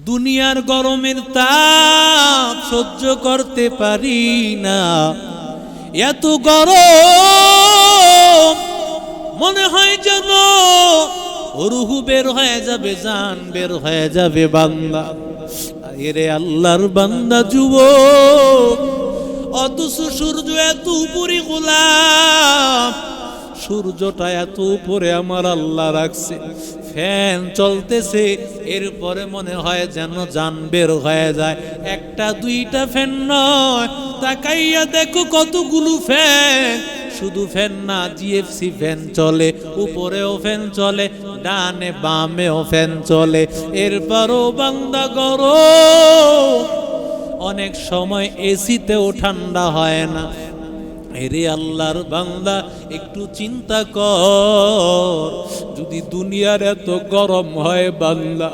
দুনিয়ার গরমের তাপ সহ্য করতে পারি না। এত গরম মনে হয় যেন রূহ বের হয়ে যাবে, জান বের হয়ে যাবে। বান্দা, এরে আল্লাহর বান্দা যুবক, অথচ সূর্য এত উপরে গোলাপ, সূর্যটা এত উপরে আমার আল্লাহ রাখছে, ফ্যান চলতেছে, এরপরে মনে হয় যেন জান বের হয়ে যায়। একটা দুইটা ফ্যান নয়, তাকাইয়া দেখো কতগুলো ফ্যান। শুধু ফ্যান না, জিএফসি ফ্যান চলে, উপরেও ফ্যান চলে, ডানে বামেও ফ্যান চলে। এরপরও বান্দা গরম, অনেক সময় এসিতেও ঠান্ডা হয় না। এরে আল্লাহর বান্দা, একটু চিন্তা কর, যদি দুনিয়ার এত গরম হয় বান্দা,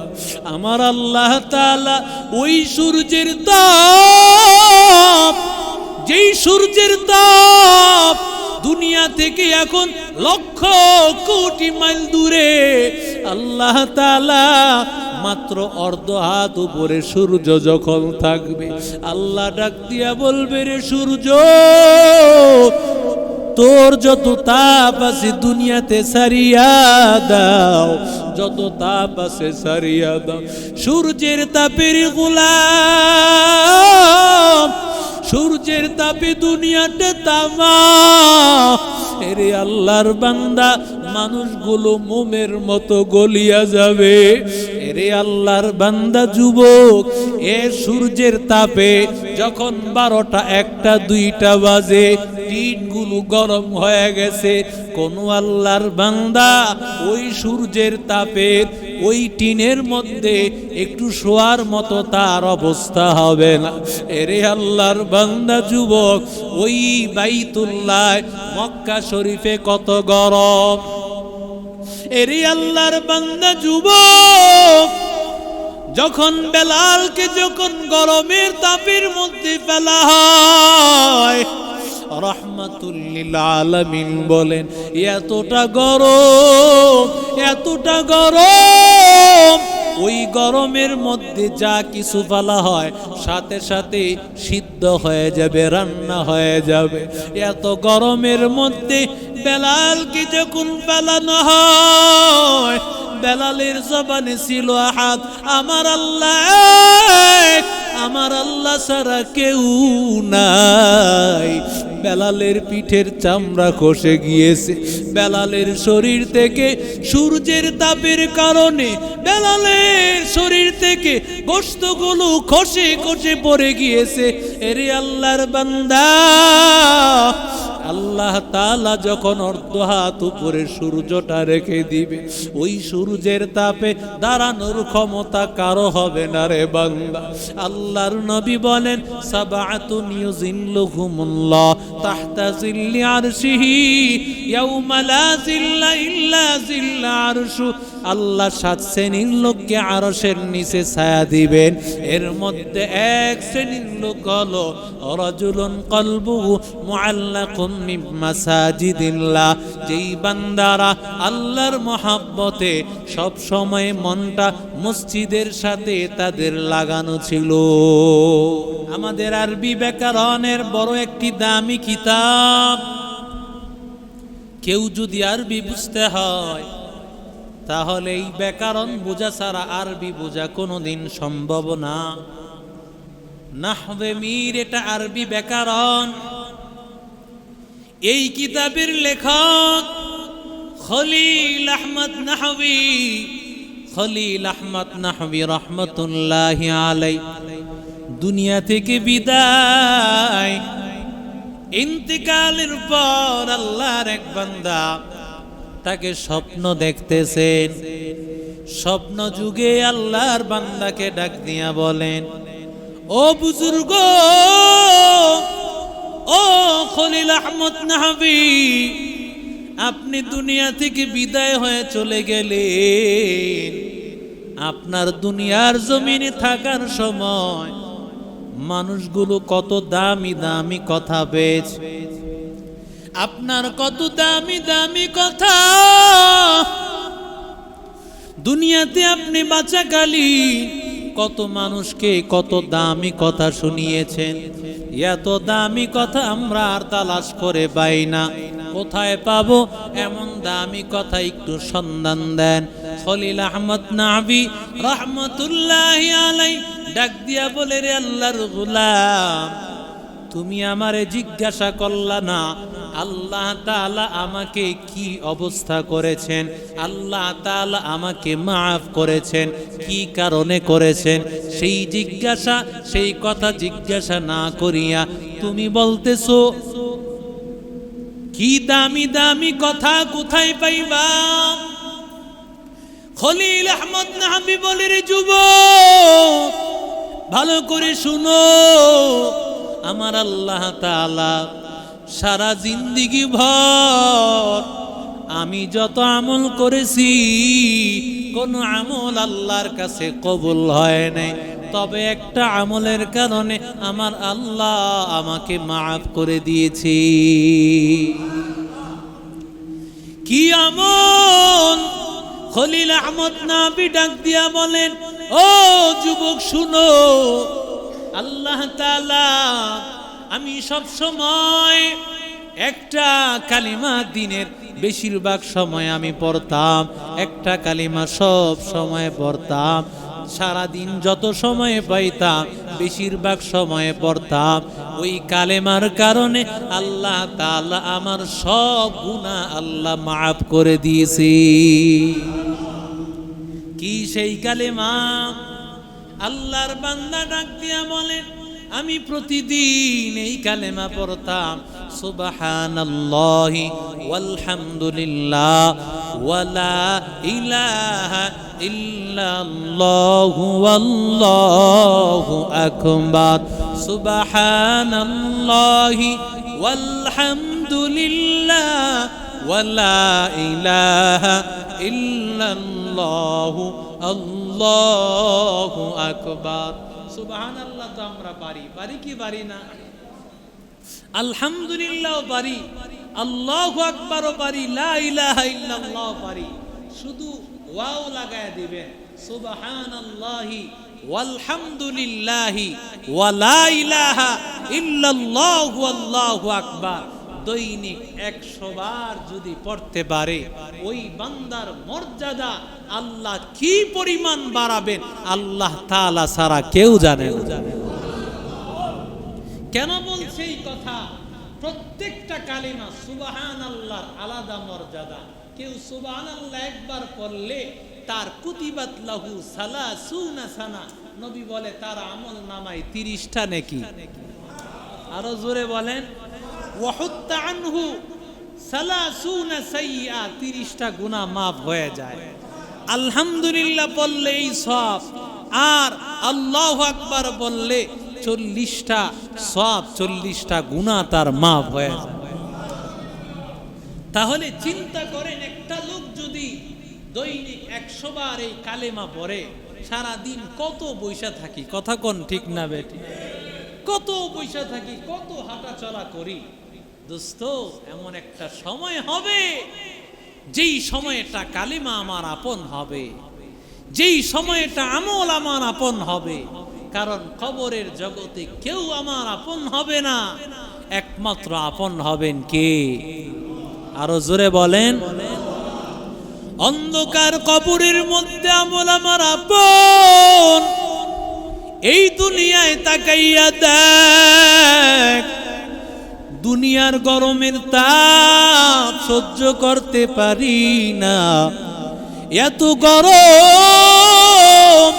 আমার আল্লাহ তাআলা ওই সূর্যের তাপ, যেই সূর্যের তাপ দুনিয়া থেকে এখন লক্ষ কোটি মাইল দূরে, আল্লাহ তাআলা মাত্র অর্ধ হাত উপরে সূর্য যখন থাকবে, আল্লাহ ডাক দিয়া বলবে, রে সূর্য, তোর যত তাপ আছে দুনিয়াতে সারিয়া দাও, যত তাপ আছে সারিয়া দাও। সূর্যের তাপের গোলাম, সূর্যের তাপে দুনিয়াটা তামা। এরে আল্লাহর বান্দা, মানুষগুলো মোমের মতো গলিয়া যাবে। এরে আল্লাহর বান্দা যুবক, এ সূর্যের তাপে যখন 12টা 1টা 2টা বাজে, টিনগুলো গরম হয়ে গেছে, কোন আল্লাহর বান্দা ওই সূর্যের তাপের ওই টিনের মধ্যে একটু শোয়ার মতো তার অবস্থা হবে না। এরে আল্লাহর বান্দা যুবক, ওই বাইতুল্লাহ মক্কা শরীফে কত গরম। এরে আল্লাহর বান্দা যুবক, যখন বেলালকে যখন গরমের তাপের মধ্যে ফেলা হয়, রাহমাতুল লিল আলামিন বলেন, এতটা গরম, এতটা গরম, ওই গরমের মধ্যে যা কিছু ফেলা হয় সাথে সাথে সিদ্ধ হয়ে যাবে, রান্না হয়ে যাবে। এত গরমের মধ্যে বেলালকে যখন ফেলানো হয়, বেলালের জবানে ছিল আহাদ, আমার আল্লাহ এক, আমার আল্লাহ ছাড়া কেউ নাই। বেলালের পিঠের চামড়া খসে গিয়েছে, বেলালের শরীর থেকে সূর্যের তাপের কারণে বেলালের শরীর থেকে গোশতগুলো খসে খসে পড়ে গিয়েছে। এরে আল্লাহর বান্দা, আল্লাহ তাআলা যখন অর্ধ হাত উপরে সূর্যটা রেখে দিবে, ওই সূর্যের তাপে দাঁড়ানোর ক্ষমতা কারো হবে না রে বান্দা। আল্লাহর নবী বলেন, সাবআতুন ইউযিল্লুহুমুল্লাহ তাহতা জিল্লি আরশিহি ইয়াউমা লা জিল্লা ইল্লা জিল্লা আরশু। আল্লাহ 7 শ্রেণীর লোককে আরশের নিচে ছায়া দিবেন। এর মধ্যে এক শ্রেণীর লোক হলো রাজুলুন কলবুহু মুআল্লাকুন মিন মাসাজিদিল্লাহ, যেই বান্দারা আল্লাহর মহব্বতে সব সময় মনটা মসজিদের সাথে তাদের লাগানো ছিল। আমাদের আরবি ব্যাকরণের বড় একটি দামি কিতাব, কেউ যদি আরবি বুঝতে হয় তাহলে এই ব্যাকরণ বোঝা ছাড়া আরবি বোঝা কোনোদিন সম্ভব না। নাহবে মীর, এটা আরবি ব্যাকরণ। এই কিতাবের লেখক খলিল আহমদ নাহবী, খলিল আহমদ নাহবী রহমতুল্লাহি আলাইহি দুনিয়া থেকে বিদায়, ইন্তেকালের পর আল্লাহর এক বান্দা তাকে স্বপ্ন দেখতেছেন। স্বপ্ন যুগে আল্লাহর বান্দাকে ডাক দিয়া বলেন, ও বুজুর্গ, ও খলিল আহমদ নাহবী, আপনি দুনিয়া থেকে বিদায় হয়ে চলে গেলেন। আপনার দুনিয়ার জমিনে থাকার সময় মানুষগুলো কত দামি দামি কথা পেয়েছে, আপনার কত দামি দামি কথা দুনিয়াতে আপনি বাঁচাকালীন কত মানুষকে কত দামি কথা শুনিয়েছেন, এত দামি কথা আমরা আর তালাশ করে পাই না। কোথায় পাবো এমন দামি কথা, একটু সন্ধান দেন। খলিল আহমদ নাহবী রাহমাতুল্লাহি আলাইহি ডাক দিয়া বলে, রে আল্লাহর গোলাম, তুমি আমারে জিজ্ঞাসা করলা না আল্লাহ তাআলা আমাকে কি অবস্থা করেছেন, আল্লাহ তাআলা আমাকে মাফ করেছেন কি কারণে করেছেন? সেই জিজ্ঞাসা, সেই কথা জিজ্ঞাসা না করিয়া তুমি বলতেছো কি দামি দামি কথা কোথায় পাইবা? খলিল আহমদ নাহবী বলে, রে যুবক, ভালো করে শুনো, আমার আল্লাহ তাআলা সারা জিন্দেগি ভর আমি যত আমল করেছি কোন আমল আল্লাহর কাছে কবুল হয় নাই, তবে একটা আমলের কারণে আমার আল্লাহ আমাকে মাফ করে দিয়েছে। কি আমল? খলিল আহমদ নাহবী ডাক দিয়া বলেন, ও যুবক শুনো, আল্লাহ তাআলা, আমি সব সময় একটা কালিমা দিনের বেশিরভাগ সময় আমি পড়তাম, একটা কালিমা সব সময় পড়তাম, সারা দিন যত সময় পাইতাম বেশিরভাগ সময়ে পড়তাম। ওই কালেমার কারণে আল্লাহ তাআলা আমার সব গুনাহ আল্লাহ মাফ করে দিয়েছে। কি সেই কালেমা? আল্লাহর বান্দা ডাক দিয়া বলেন, আমি প্রতিদিন এই কালেমা পড়তাম, সুবহানাল্লাহি ওয়ালহামদুলিল্লাহ ওয়ালা ইলাহা ইল্লাল্লাহু ওয়াল্লাহু আকবার, সুবহানাল্লাহি ওয়ালহামদুলিল্লাহ ওয়ালা ইলাহা ইল্লাল্লাহু আল্লাহু আকবার। সুবহানাল্লাহ তো আমরা পারি, পারি কি পারি না? আলহামদুলিল্লাহ পারি, আল্লাহু আকবারও পারি, লা ইলাহা ইল্লাল্লাহ পারি। শুধু ওয়াও লাগায় দিবেন, সুবহানাল্লাহি ওয়ালহামদুলিল্লাহি ওয়া লা ইলাহা ইল্লাল্লাহু আল্লাহু আকবার। দৈনিক 100 বার যদি পড়তে পারে, ওই বান্দার মর্যাদা আল্লাহ কি পরিমাণ বাড়াবেন আল্লাহ তাআলা ছাড়া কেউ জানে না। কেন বলছে এই কথা? প্রত্যেকটা কালিমা সুবহানাল্লাহর আলাদা মর্যাদা। কেউ সুবহানাল্লাহ একবার পড়লে তার কুতিবাত লাহু সালাসুনা সানা, নবী বলে তার আমল নামায় 30টা নেকি। আরো জোরে বলেন, ওয়াহুত্তা আনহু সালাসুনা সাইয়্যা, 30টা গুনাহ মাফ হয়ে যায়। আলহামদুলিল্লাহ বললে এই সওয়াব, আর আল্লাহু আকবার বললে 40টা সওয়াব, 40টা গুনাহ তার মাফ হয়ে যায়। তাহলে চিন্তা করেন, একটা লোক যদি দৈনিক 100 বার এই কালেমা পড়ে, সারা দিন কত বৈশা থাকি, কথা কোন ঠিক না বেটি? কত বৈশা থাকি, কত হাঁটা চলা করি। দোস্ত, এমন একটা সময় হবে যেই সময়টা কালিমা আমার আপন হবে, যেই সময়টা আমল আমার আপন হবে। কারণ কবরের জগতে কেউ আমার আপন হবে না, একমাত্র আপন হবেন কে? আরো জোরে বলেন। অন্ধকার কবরের মধ্যে আমল আমার আপন। এই দুনিয়ায় তাকাইয়া দেখ, দুনিয়ার গরমের তাপ সহ্য করতে পারি না, এত গরম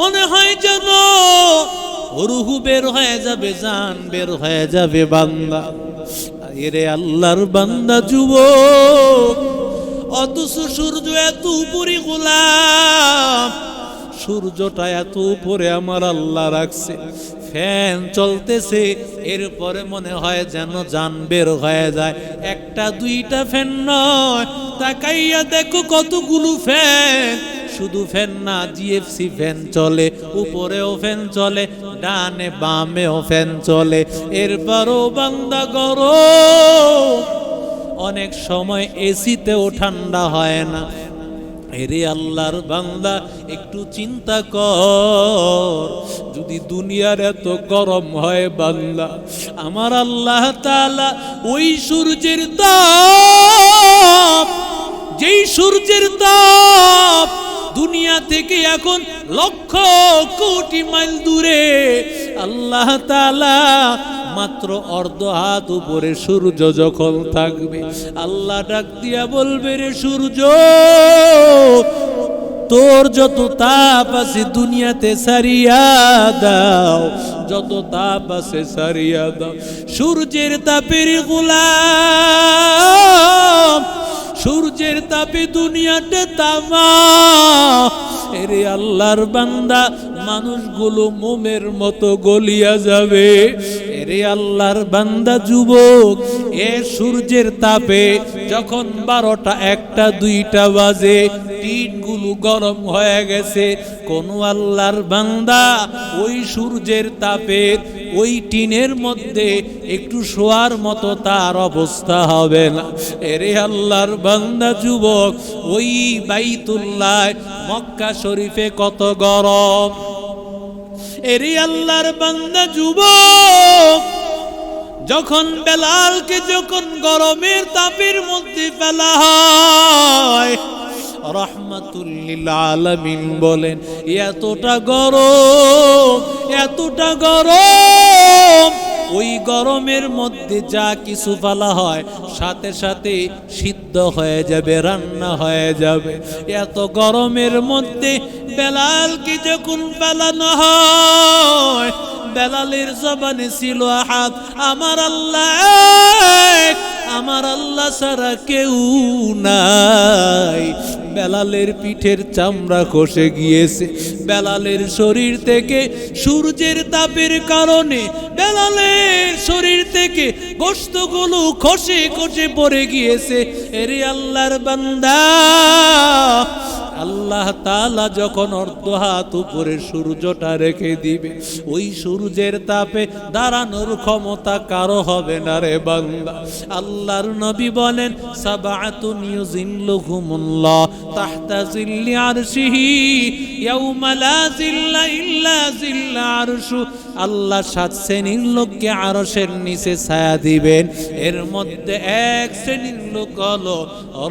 মনে হয় যেন রুহু বের হয়ে যাবে, জান বের হয়ে যাবে। বান্দা, এরে আল্লাহর বান্দা যুবক, অথচ সূর্য এত উপরে গোলাম, সূর্যটা এত উপরে আমার আল্লাহ রাখছে, ফ্যান চলতেছে, এরপরে মনে হয় যেন জান বের হয়ে যায়। একটা দুইটা ফ্যান নয়, তাকাইয়া দেখো কতগুলো ফ্যান। শুধু ফ্যান না, জিএফসি ফ্যান চলে, উপরেও ফ্যান চলে, ডানে বামেও ফ্যান চলে। এরপরও বান্দা গরম, অনেক সময় এসিতেও ঠান্ডা হয় না। এরে আল্লাহর বান্দা একটু চিন্তা কর, যদি দুনিয়ার এত গরম হয় বান্দা, আমার আল্লাহ তাআলা ওই সূর্যের তাপ, যেই সূর্যের তাপ দুনিয়া থেকে এখন লক্ষ কোটি মাইল দূরে, আল্লাহ তাআলা মাত্র অর্ধ হাত উপরে সূর্য যখন থাকবে, আল্লাহ ডাক দিয়া বলবে, রে সূর্য, তোর যত তাপ আছে দুনিয়াতে সারিয়া দাও, যত তাপ আছে সারিয়া দাও। সূর্যের তাপের গোলাম, সূর্যের তাপে দুনিয়াটা তামা। এরে আল্লাহর বান্দা, মানুষগুলো মোমের মতো গলিয়া যাবে। এরে আল্লাহর বান্দা যুবক, এ সূর্যের তাপে যখন 12টা 1টা 2টা বাজে, টিনগুলো গরম হয়ে গেছে, কোন আল্লাহর বান্দা ওই সূর্যের তাপে ওই টিনের মধ্যে একটু শোয়ার মতো তার অবস্থা হবে না। এরে আল্লাহর বান্দা যুবক, ওই বাইতুল্লাহ মক্কা শরীফে কত গরম। এরে আল্লাহর বান্দা যুবক, যখন বেলালকে যখন গরমের তাপের মধ্যে ফেলা হয়, রাহমাতুল লিল আলামিন বলেন, এতটা গরম, এতটা গরম, ওই গরমের মধ্যে যা কিছু ফেলা হয় সাথে সাথে সিদ্ধ হয়ে যাবে, রান্না হয়ে যাবে। এত গরমের মধ্যে বেলালকে যখন ফেলানো হয়, বেলালের জবানে ছিল আহাদ, আমার আল্লাহ এক, আমার আল্লাহ ছাড়া কেউ নাই। বেলালের পিঠের চামড়া খসে গিয়েছে, বেলালের শরীর থেকে সূর্যের তাপের কারণে বেলালের শরীর থেকে গোশতগুলো খসে খসে পড়ে গিয়েছে। এরে আল্লাহর বান্দা, আল্লাহ তাআলা যখন অর্ধ হাত উপরে সূর্যটা রেখে দিবে, ওই সূর্যের তাপে দাঁড়ানোর ক্ষমতা কারো হবে না রে বান্দা। আল্লাহর নবী বলেন, সাবআতুন ইউযিল্লুহুমুল্লাহ তাহতা জিল্লি আরশিহি ইয়াউমা লা জিল্লা ইল্লা জিল্লা আরশু। আল্লাহ 7 শ্রেণীর লোককে আরশের নিচে ছায়া দিবেন। এর মধ্যে এক শ্রেণীর লোক হলো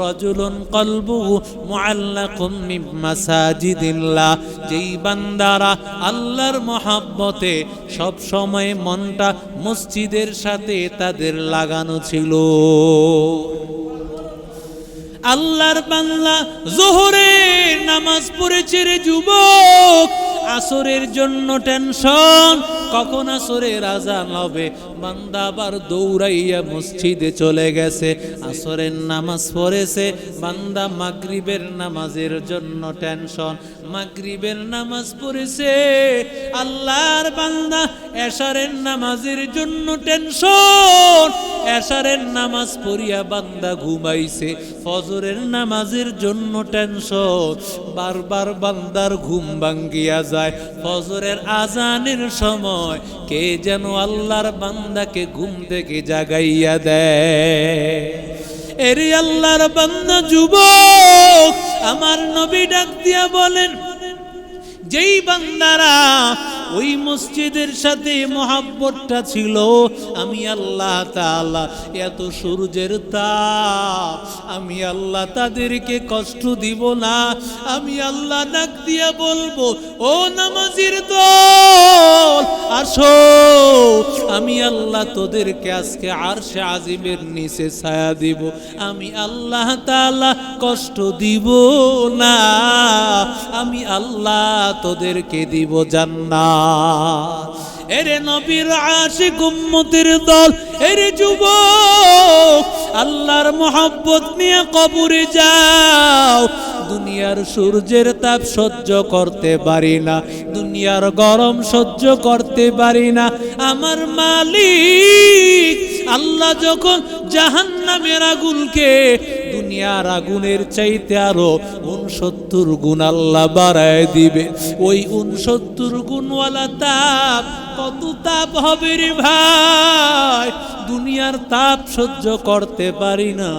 রাজুলুন কলবুহু মুআল্লাকুম মিন মাসাজিদিল্লাহ, যেই বান্দারা আল্লাহর মহব্বতে সব সময় মনটা মসজিদের সাথে তাদের লাগানো ছিল। আল্লাহর বান্দা যোহরের নামাজ পড়েছে রে যুবক, আসরের জন্য টেনশন, কখন আসরের আজান হবে। বান্দা আবার দৌড়াইয়া মসজিদে চলে গেছে, আসরের নামাজ পড়েছে। বান্দা মাগরিবের নামাজের জন্য টেনশন, মাগরিবের নামাজ পড়েছে। আল্লাহর বান্দা এশারের নামাজের জন্য টেনশন, এশারের নামাজ পড়িয়া বান্দা ঘুমাইছে। ফজরের নামাজের জন্য টেনশন, বারবার বান্দার ঘুম ভাঙ্গিয়া যায়। ফজরের আজানের সময় কে যেন আল্লাহর বান্দাকে ঘুম থেকে জাগাইয়া দেয়। এরে আল্লাহর বান্দা যুবক, আমার নবী ডাক দিয়া বলেন, যেই বান্দারা ওই মসজিদের সাথে মহব্বতটা ছিল, আমি আল্লাহ তাআলা এত সূর্যের তাপ, আমি আল্লাহ তাদেরকে কষ্ট দিব না। আমি আল্লাহ ডাক দিয়া বলবো, ও নামাজীর দল আসো, আমি আল্লাহ তোদেরকে আজকে আরশে আজিমের নিচে ছায়া দিব। আমি আল্লাহ তাআলা কষ্ট দিব না, আমি আল্লাহ তোদেরকে দিব জান্নাত। এরে নবীর আশিক উম্মতের দল, এরে যুবক, আল্লাহর মহব্বত নিয়ে কবরে যাও। দুনিয়ার সূর্যের তাপ সহ্য করতে পারি না, দুনিয়ার গরম সহ্য করতে পারি না। আমার মালিক আল্লাহ যখন জাহান্নামের আগুনকে দুনিয়ার আগুনের চাইতে আরো 69 গুণ আল্লাহ বাড়ায় দিবে। ওই 69 গুণওয়ালা তাপ, কত তাপ হবে রে ভাই। দুনিয়ার তাপ সহ্য করতে পারি না,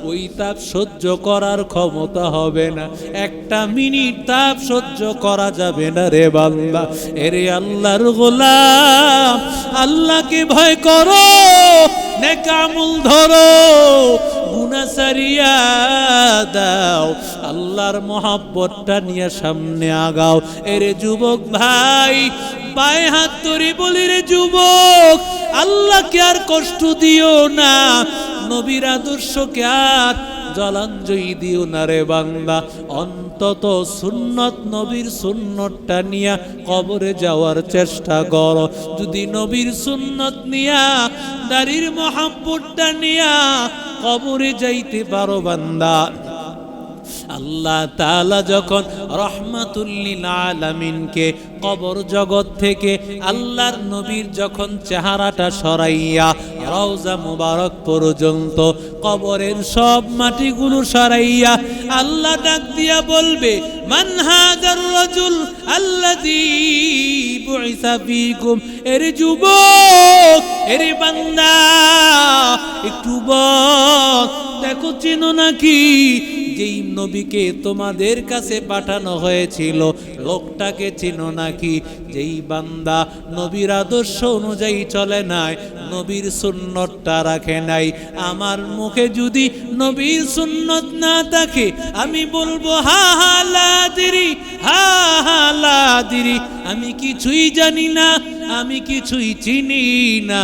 ওই তাপ সহ্য করার ক্ষমতা হবে না, একটা মিনিট তাপ সহ্য করা যাবে না রে বান্দা। এরে আল্লাহর গোলাম, আল্লাহকে ভয় করো, নেক আমল ধরো, গুনাহ ছাড়িয়া দাও, আল্লাহর মহব্বতটা নিয়ে সামনে আগাও। এরে যুবক ভাই, পায়ে হাত ধরে বলি রে যুবক, আল্লাহকে আর কষ্ট দিও না, নবীর আদর্শকে আর জলাঞ্জলি দিও না রে বান্দা। অন্তত সুন্নত, নবীর সুন্নতটা নিয়া কবরে যাওয়ার চেষ্টা করো। যদি নবীর সুন্নত নিয়া, দাড়ির মহব্বতটা নিয়া কবরে যাইতে পারো বান্দা, আল্লাহ তাআলা যখন রহমাতুল লিল আলামিনকে কবর জগৎ থেকে আল্লাহর নবীর যখন চেহারাটা সরাইয়া রওজা মুবারক পর্যন্ত কবরের সব মাটিগুলো সরাইয়া আল্লাহ ডাক দিয়া বলবে, মান হাদার রাজুল আল্লাযী বুইসা ফীকুম। এর যুবক, এর বান্দা, একটু বল, দেখো চেনো নাকি যেই নবীকে তোমাদের কাছে পাঠানো হয়েছিল, লোকটাকে চেনো নাকি? যেই বান্দা নবীর আদর্শ অনুযায়ী চলে নাই, নবীর সুন্নতটা রাখে নাই। আমার মুখে যদি নবীর সুন্নত না থাকে, আমি বলবো হা হা লা দিরি, হা হা লা দিরি, আমি কিছুই জানি না, আমি কিছুই চিনি না।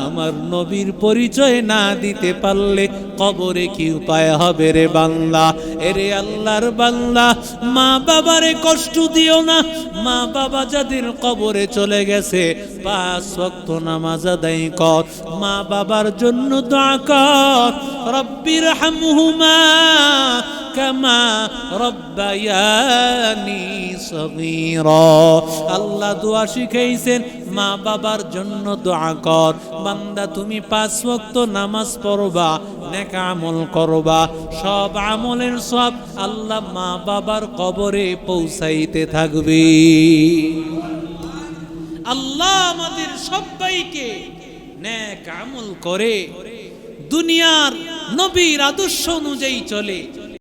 আমার নবীর পরিচয় না দিতে পারলে কবরে কি উপায় হবে রে বান্দা? এরে আল্লাহর বান্দা, মা বাবারে কষ্ট দিও না। মা বাবা যাদের কবরে চলে গেছে, 5 ওয়াক্ত নামাজ আদায় কর, মা বাবার জন্য দোয়া কর। রব্বির হামহুমা কামা রব্বায়ানি সগীরা। আল্লাহ দোয়া শিখাইছেন, মা বাবার জন্য দোয়া কর। বান্দা তুমি 5 ওয়াক্ত নামাজ পড়বা, নেক আমল করবা, সব আমলের সব আল্লাহ মা বাবার কবরে পৌঁছাইতে থাকবে। আল্লাহ আমাদের সবাইকে নেক আমল করে দুনিয়ার নবীর আদর্শ অনুযায়ী চলে